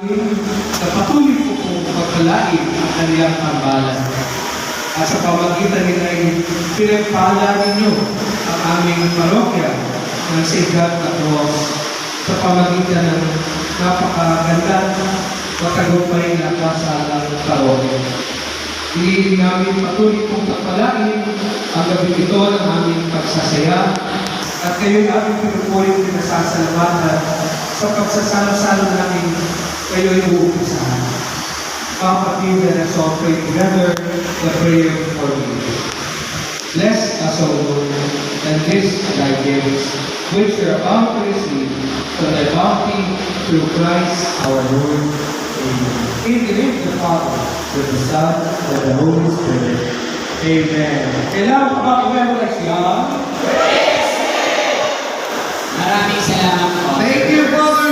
Sa patuloy po kong pagpalain ang kanilang tambalan. At sa pamagitan nila ay pinagpala ninyo ang aming parokya ng Sigad na Cross sa pamagitan ng napakagandang matagumpay na kasalang parokya. Hinihiling namin patuloy kong pagpalain ang gabi ito ng aming pagsasaya at kayo'y aming pinupuling pinasasalamatan sa pagsasalo-salo namin kayo'y uumpisahan. Kapatid, let us all pray together the prayer for you. Bless us, O Lord, and this thy gifts, which we are about to receive from thy bounty through Christ our Lord. Amen. In the name of the Father, with the Son, and the Holy Spirit. Amen. Kailangan pa ba i-memorize yan? Maraming salamat po. Thank you, Father.